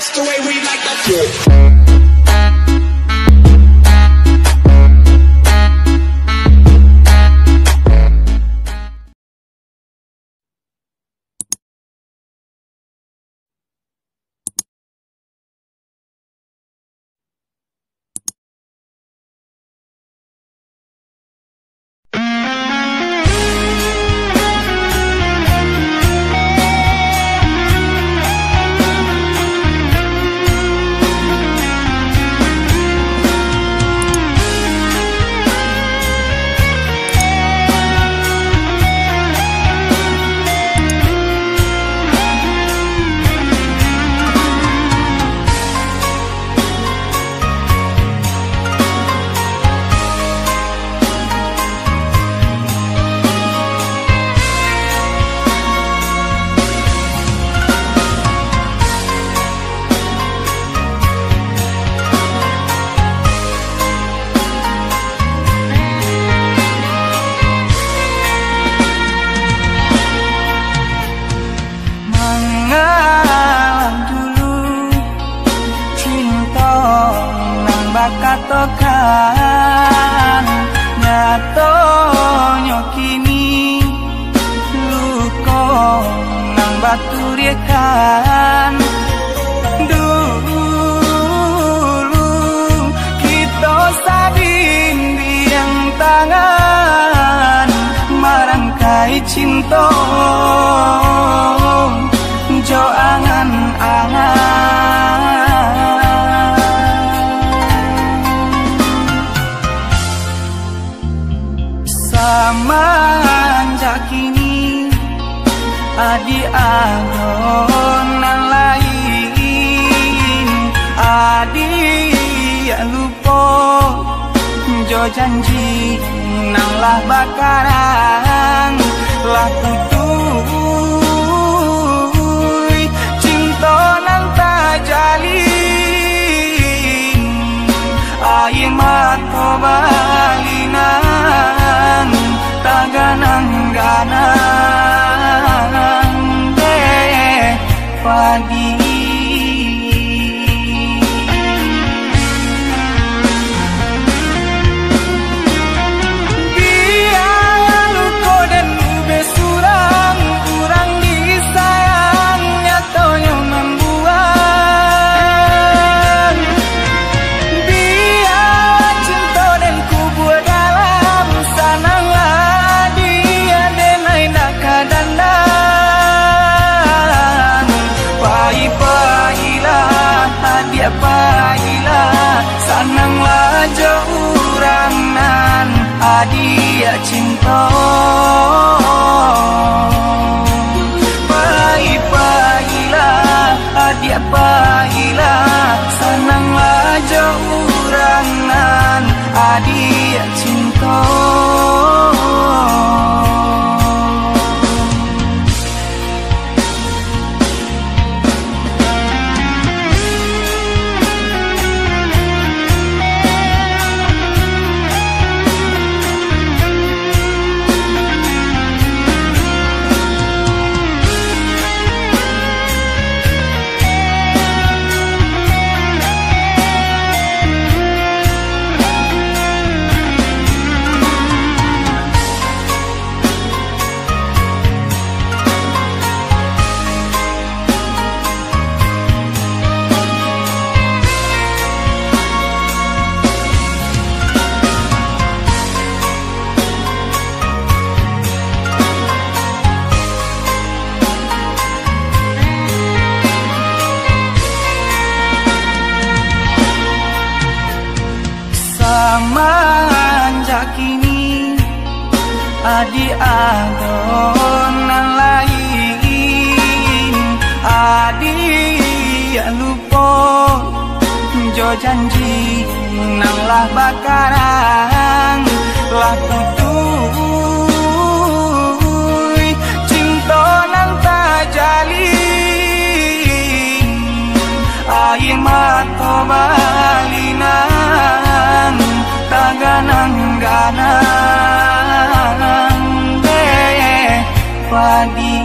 That's the way we like to feel. Katokan nyatonya kini luko nang batu riekan dulu kita sadin biang tangan marangkai cinta jo angan-angan manja kini adi adonan lain adi lupa jo janji nang lah bakaran lah tutui cinta nang tak jalin air mata balinan taganang-ganang deh pagi biar luko dan ube surang kurang disayang nyatonya membuang biar cinta dan kubur dalam sanang pailah sananglah jaurangan adia cinta pailah adia pailah sananglah jaurangan adia cinta manja kini adi adonan lain adi lupa jo janji nang lah bakaran lah tutui cinta nang tak jalin air mata balinan taganang-ganang deh padi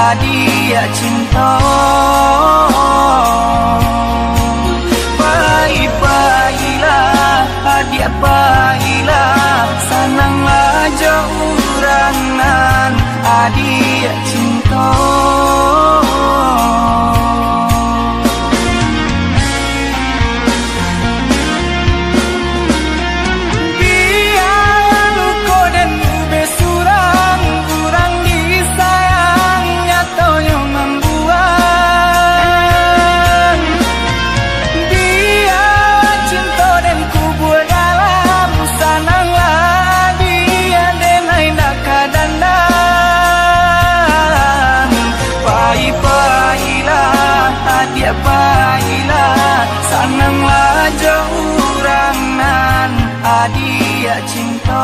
adia cinta. Baik-baiklah adia baiklah, sananglah jaurangan adia cinta. Baiklah, sananglah jaurangan adia cinta.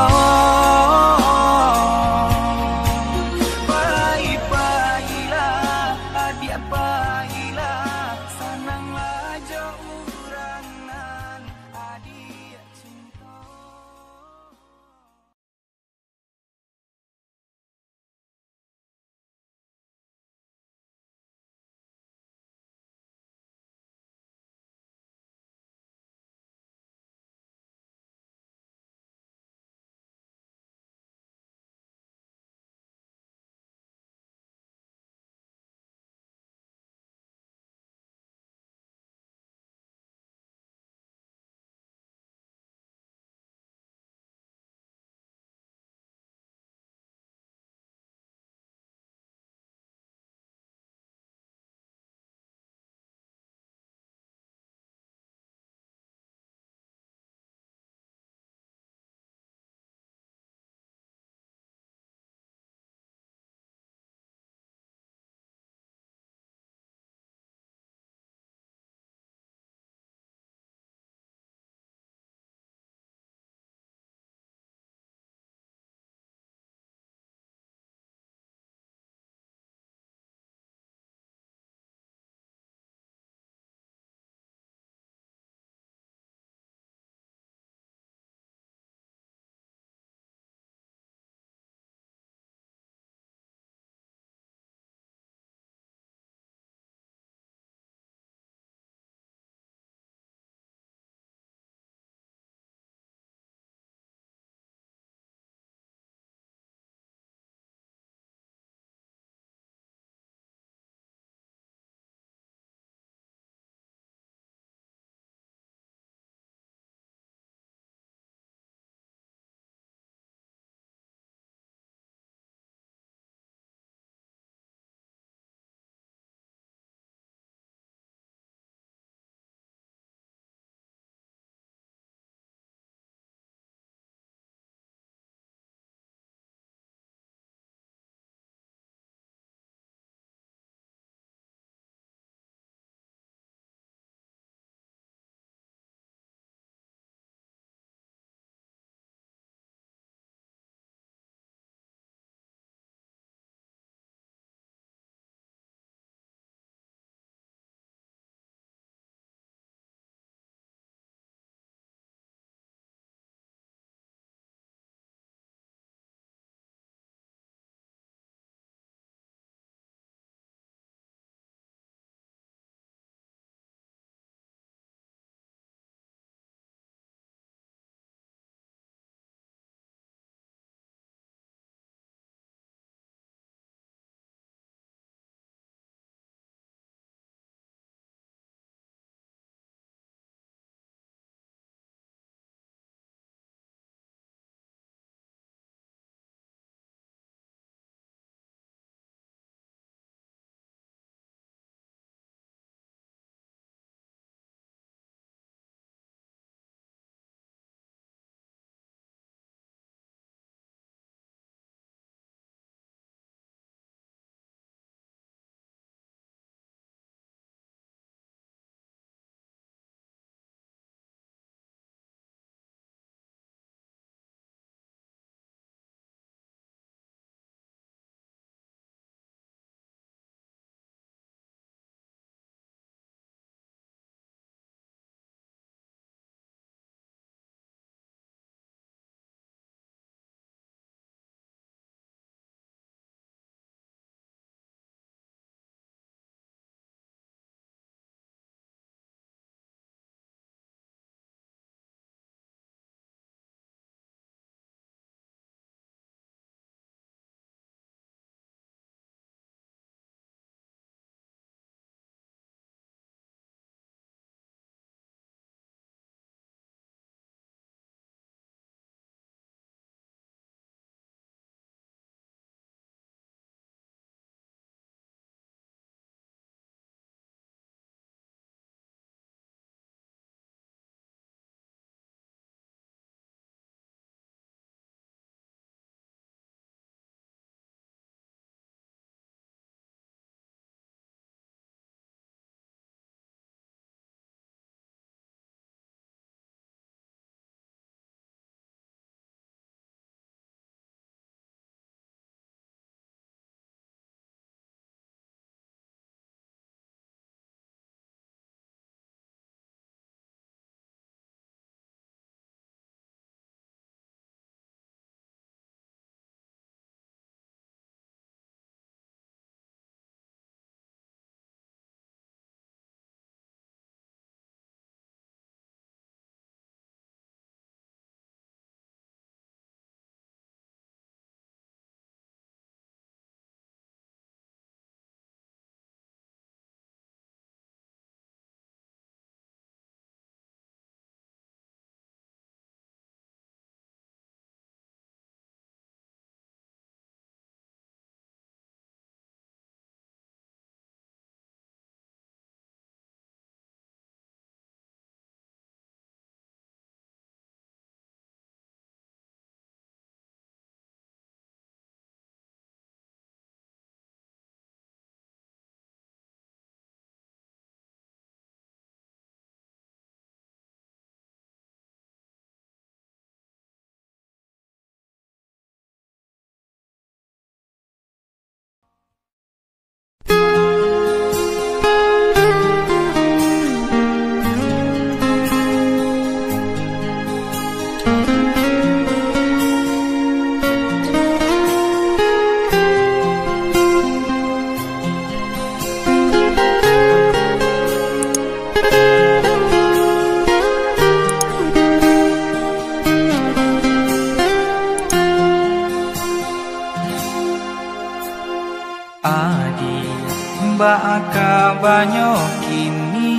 baka banyo kini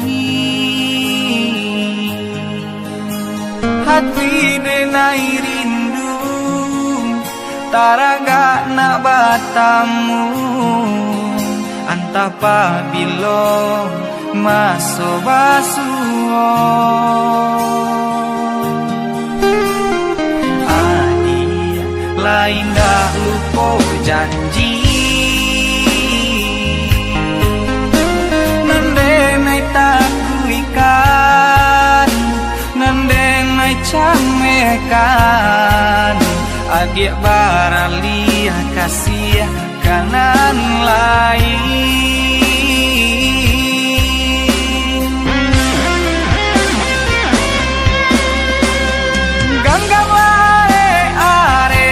hati denai rindu taraga nak batamu antapa bilo maso basuo adia lain dah lupa janji nandemai takuikan nandemai camekan adik baraliah kasih kanan lain ganggam are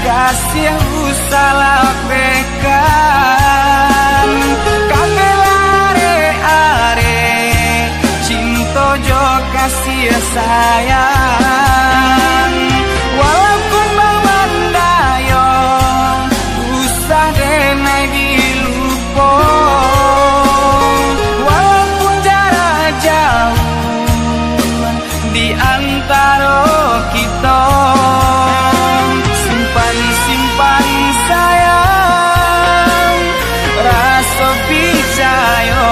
kasih usalah bekan kagelare are cinta jo kasih sayang walaupun mandayo usah denai dilupo walaupun jarak jauh di antara kita simpan sayang rasa percaya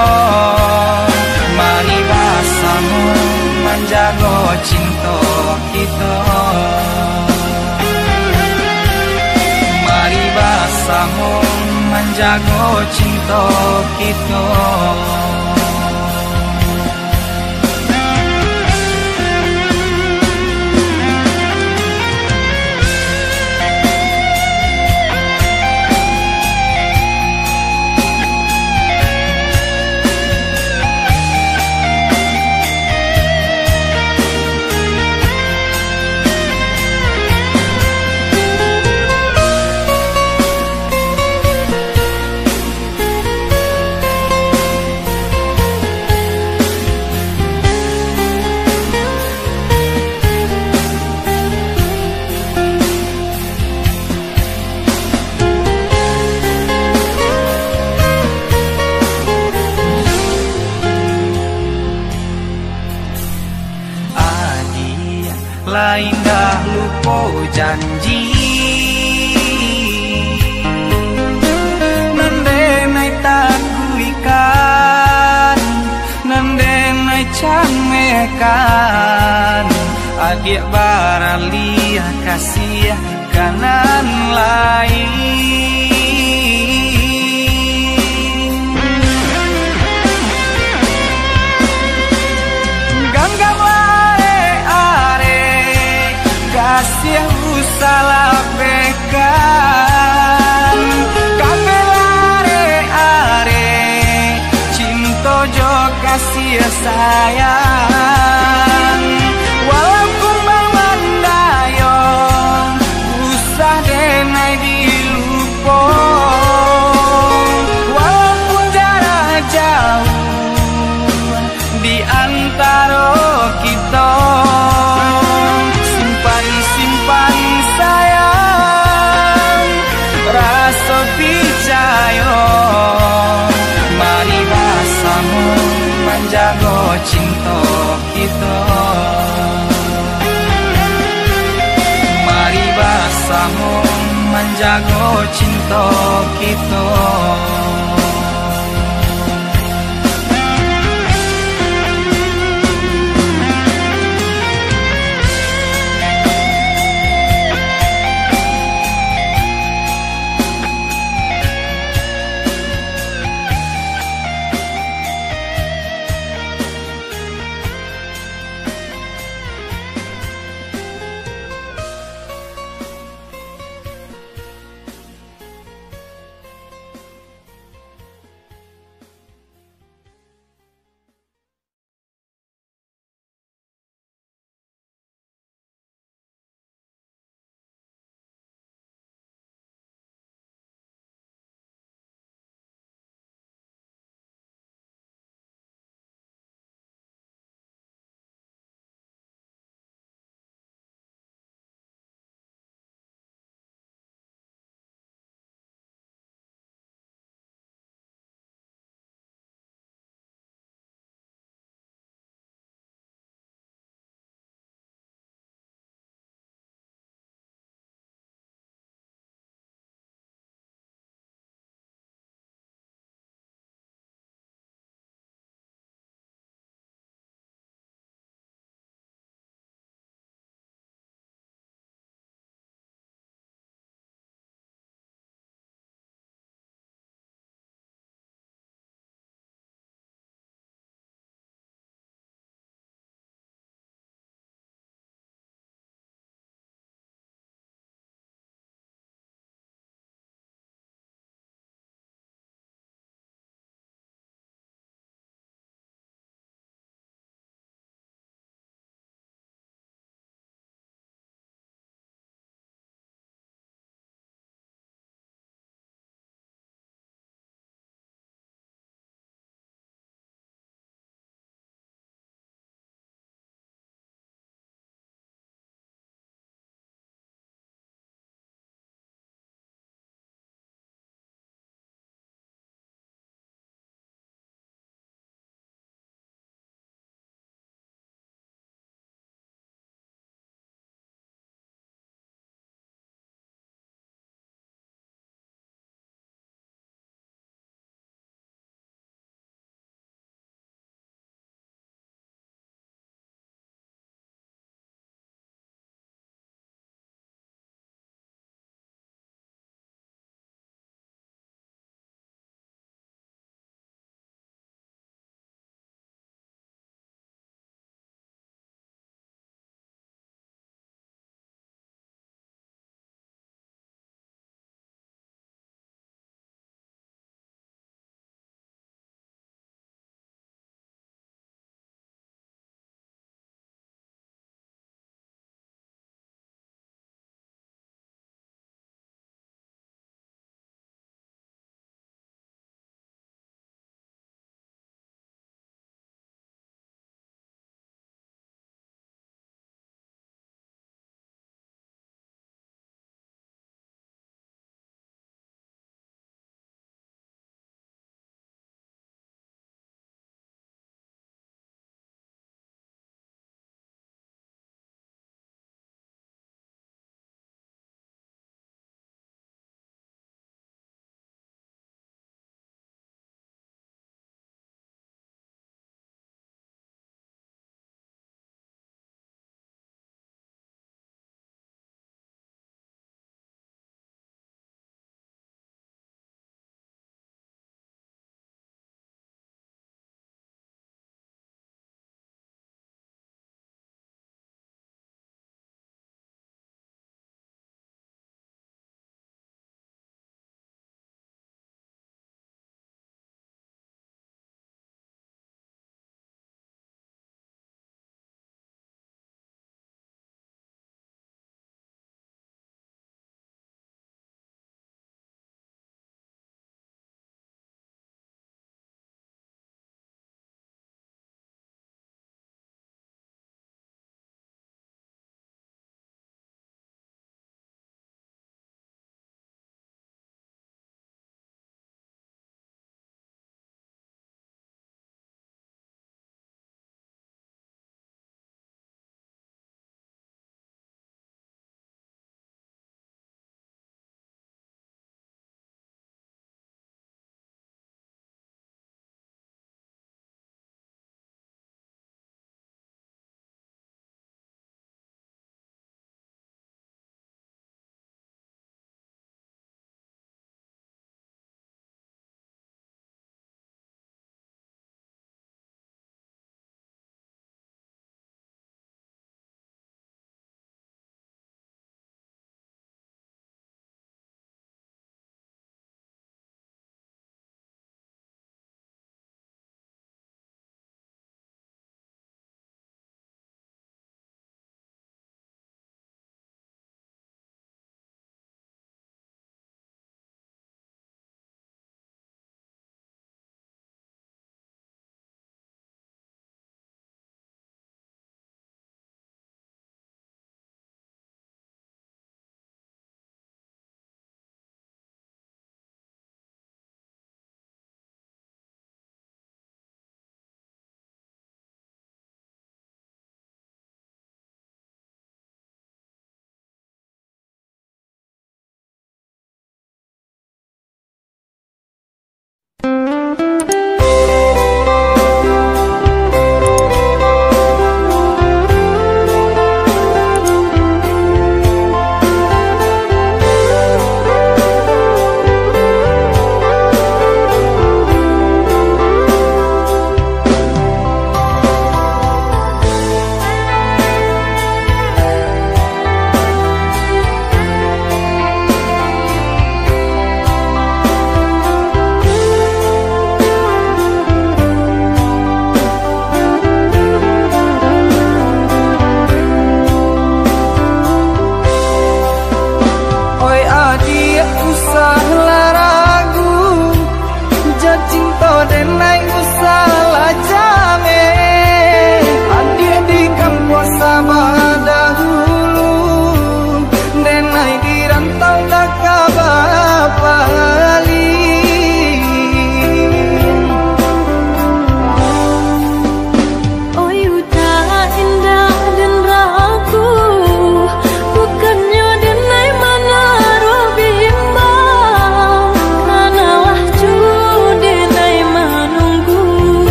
mari bersama menjaga cinta kita mari bersama menjaga cinta kita lain dah lupa janji nandemai takuikan nandemai camekan adik baraliah kasih kanan lain ganggam kasih usalah bekan kabelare are cinta jo kasih sayang walaupun mandayo usah denai dilupo walaupun jarak jauh di antara kita simpan sayang rasa percaya mari bersama menjaga cinta kita mari bersama menjaga cinta kita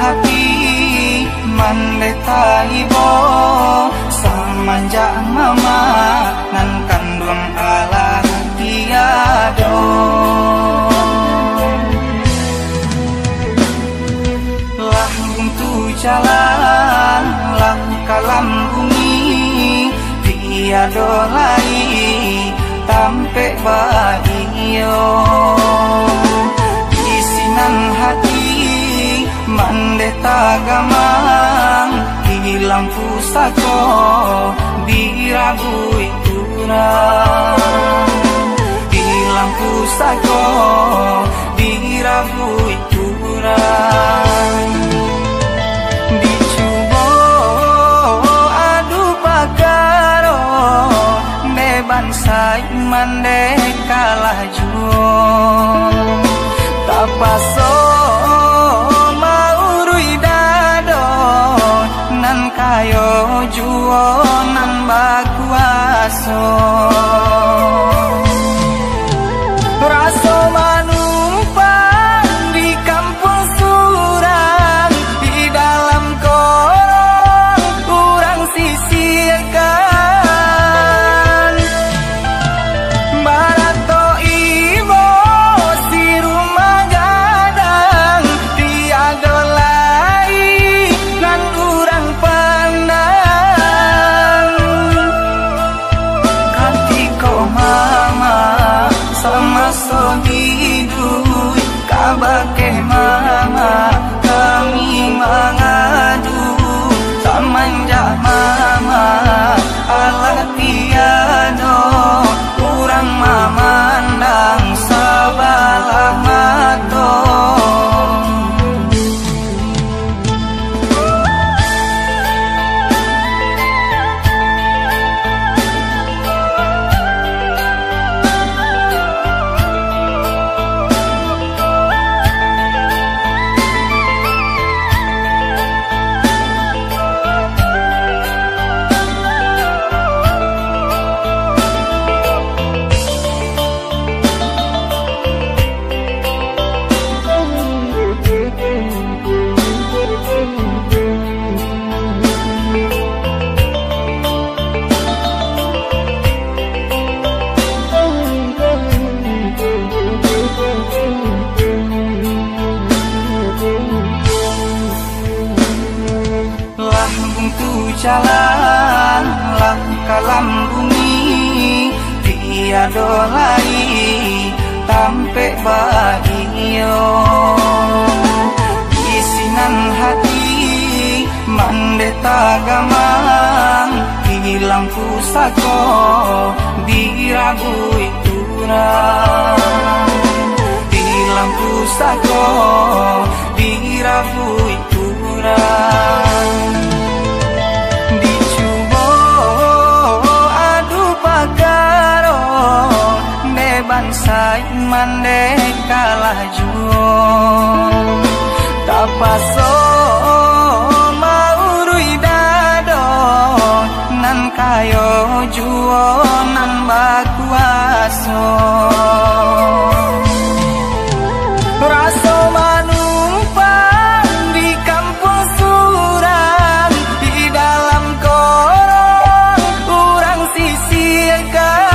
hati mandeta ibo semenjak mama nan kandung ala tiado lah buntu jalan lah kalam bumi tiado lai tampe baio isinan hati mandeta gamang hilang pusako dirabui kurang hilang pusako dirabui kurang dicubo adu pakaro beban sai mandeka lah juo tapaso kayo juo nan bakuaso raso manumpang di kampung surang di dalam korong kurang sisirkan barato ibo si rumah gadang tiada lai nan urang hidup kabake mama kami mengadu semenjak mama Allah tiado kurang memandang sebelah mata jalan lah kalam bumi tiado lai tampe baio isinan hati mandeta gamang hilang pusako dirabui kurang hilang pusako dirabui kurang bansai mandeka lah juo tapaso maurui dado nan kayo juo nan bakuaso raso manumpang di kampung surang di dalam korong kurang sisirkan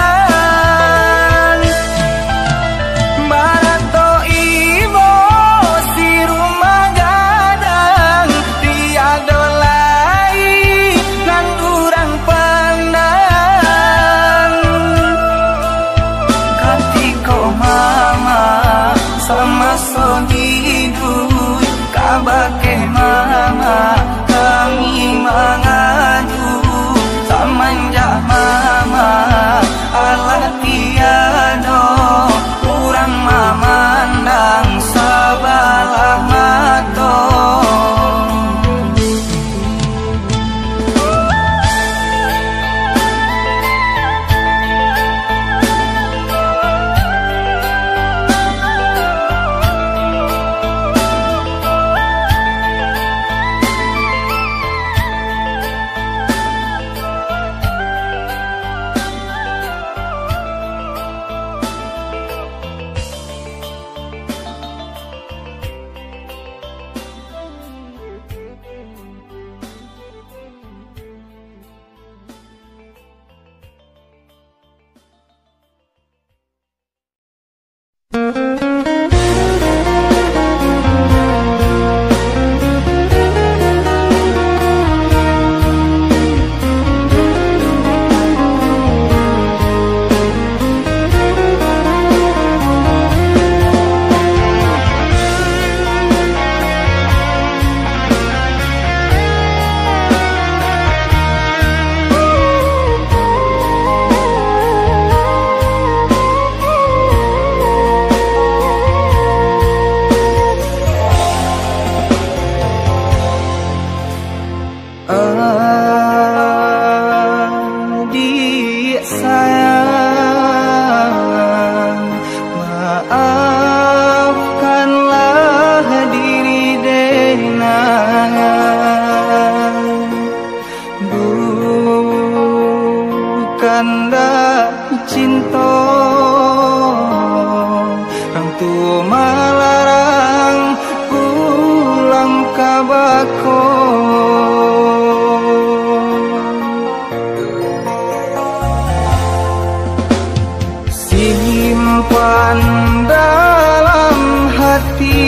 hati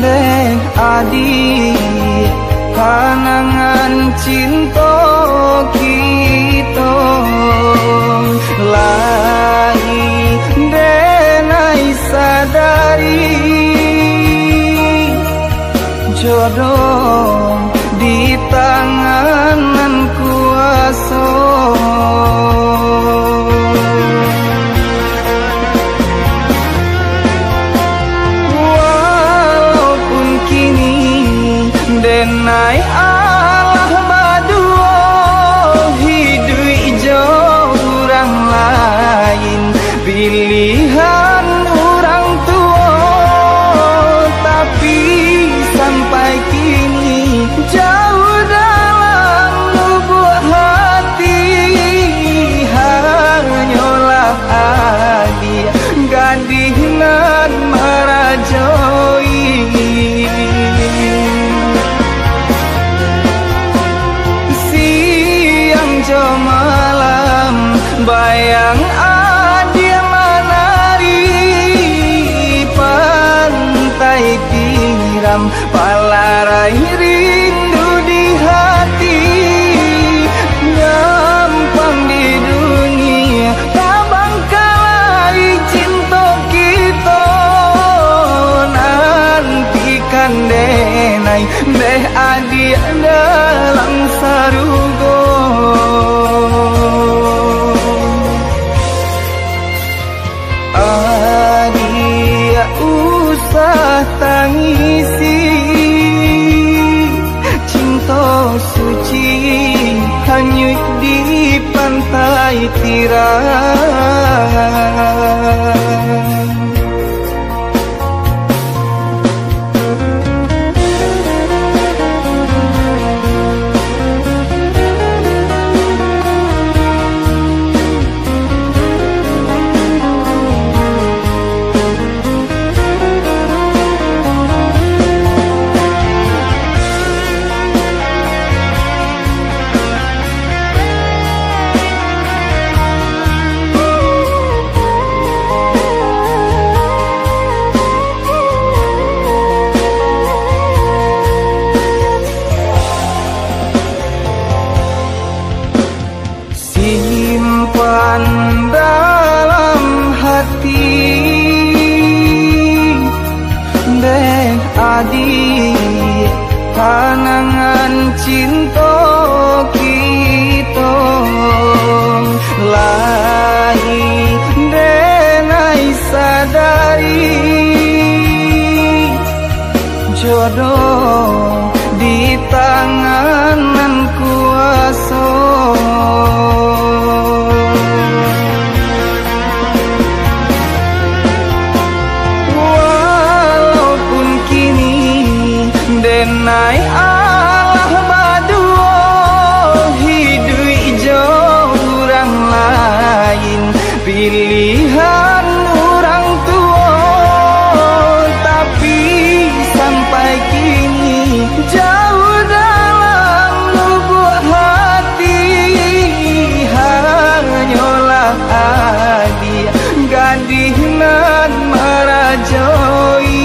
deh adi kanangan cinta kita lain denai sadari jodoh di tangan kuasa. Walaupun kini denai Allah badua hidup jauh orang lain pilihan orang tua, tapi sampai kini jauh dalam lubuk hati hanyalah adi gadis nan merajoi. Siang jo malam bayang adi menari pantai tiram palarai rindu di hati gampang di dunia tabang kalai cinta kita nantikan denai deh adi dalam sarugo. Adia usah tangisi cinta suci hanyut di pantai tiram. Simpan dalam hati deh adi kanangan cinta kita lain denai sadari jodoh di tangan kuasa. Walaupun kini denai Allah badua hidup jauh orang lain pilihan orang tua, tapi sampai kini jauh dalam lubuk hati hanyalah adi gadis nan merajoi.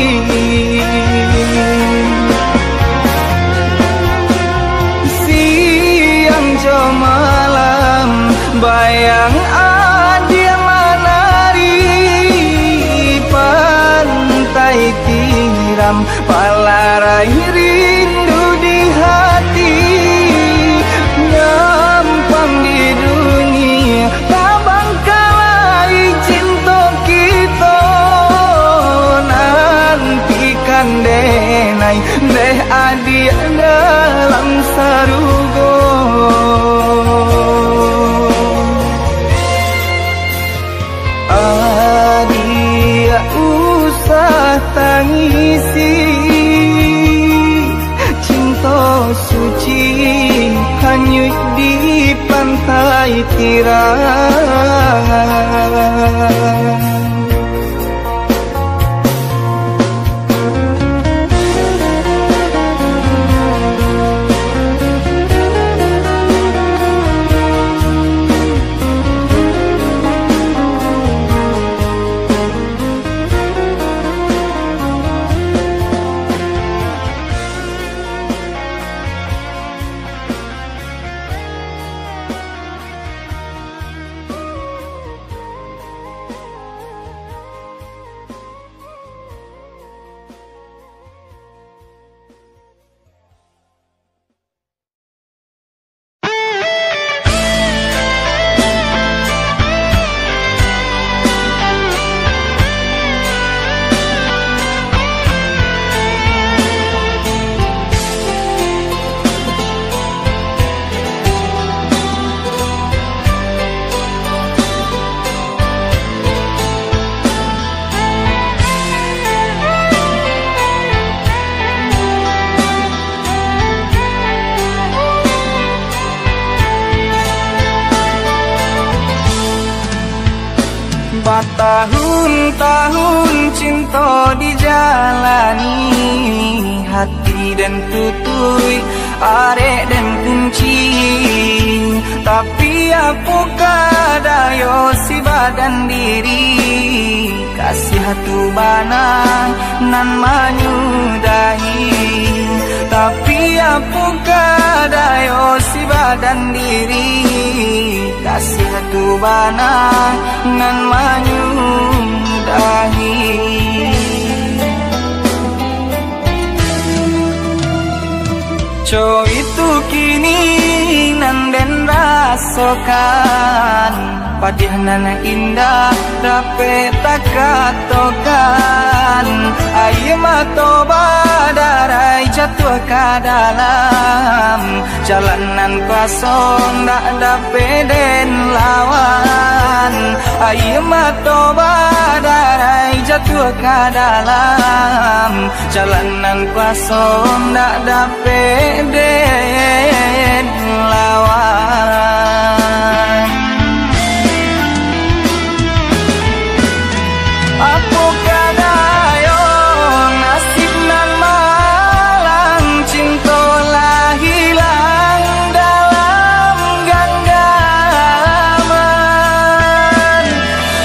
Siang jo malam bayang adi menari pantai tiram palarai rindu di hati gampang di dunia tabang kalai cinta kita nantikan denai deh adi dalam sarugo. Adia usah tangisi cinta suci hanyut di pantai tiram. tahun cinta dijalani, hati dan tutui, arek dan kunci. Tapi apakah daya si badan diri, kasih hatu bana nan menyudahi. Tapi apakah daya si badan diri, kasih hatu bana nan menyudahi. Co itu kini nan den rasakan, padih nana indah dapat tak katakan. Ayo matoba darai jatuh ke dalam jalanan kosong tak dapat den lawan. Ayo matoba darai jatuh ke dalam jalanan kosong tak dapat den lawan. Apakah daya nasib nan malang, cinta lah hilang dalam genggaman.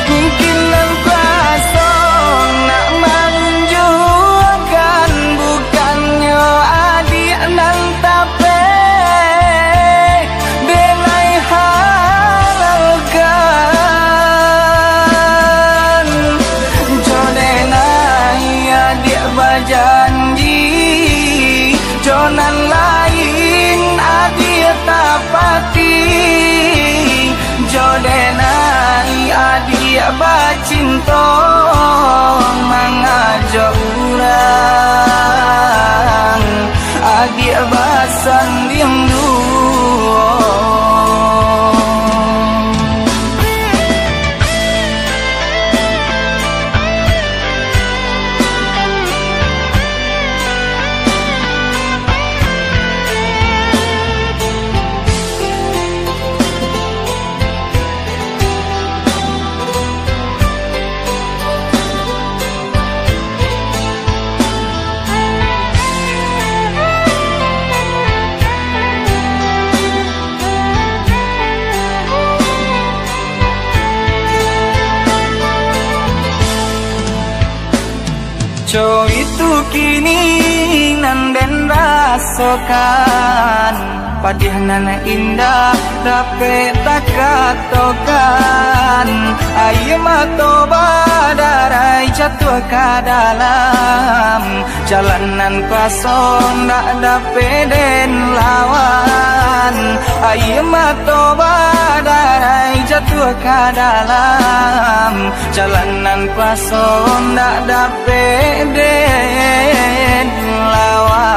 Mungkin nan kuasa nak menunjukkan, bukannya adik nan tapi benai halalkan. Jodenai adik berjanji, jonan lain adik tapati. Jodenai adik bercinta, mengajak orang adik bersanding dua. Co itu kini nan den rasakan, padih nana indah dapat tak katakan. Ayo matoba darai jatuh ke dalam jalanan kosong tak dapat den lawan. Ayo matoba darai jatuh ke dalam jalanan kosong tak dapat den lawan.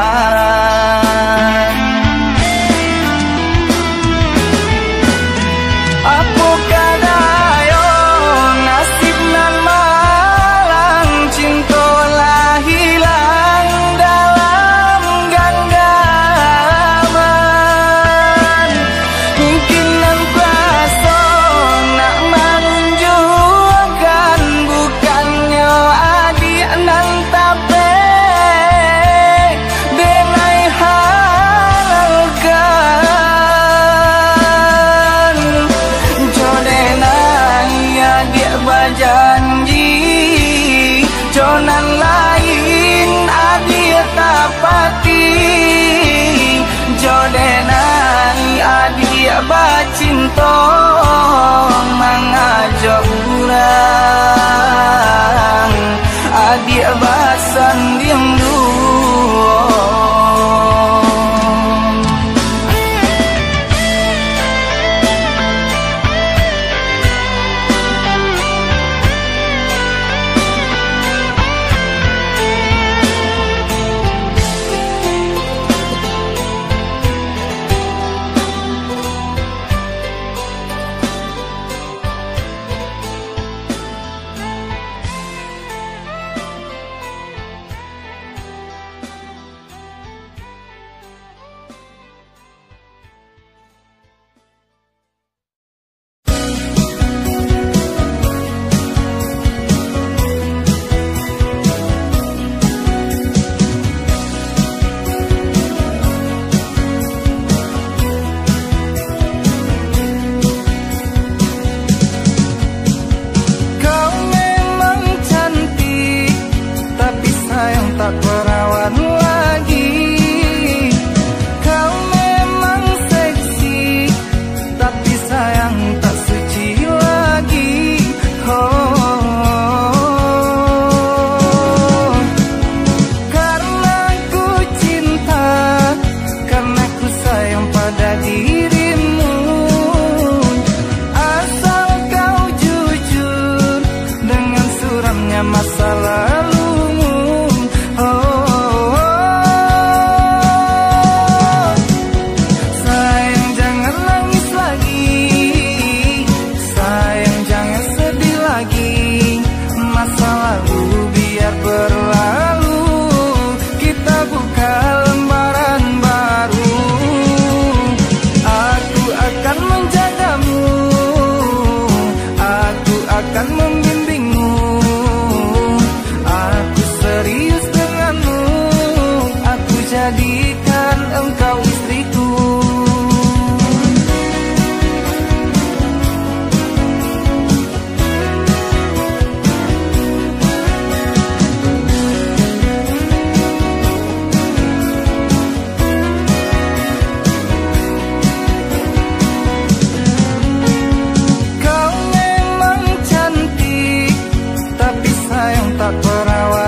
Apakah daya nasib nan malang, cinta lah hilang dalam genggaman. Mungkin nan kuasa nak menunjukkan, bukannya adik nan tapi benai halalkan. Jodenai adik berjanji, jonan lain adik tapati. Jodenai adik bercinta, mengajak orang adik bersanding dua.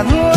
dalam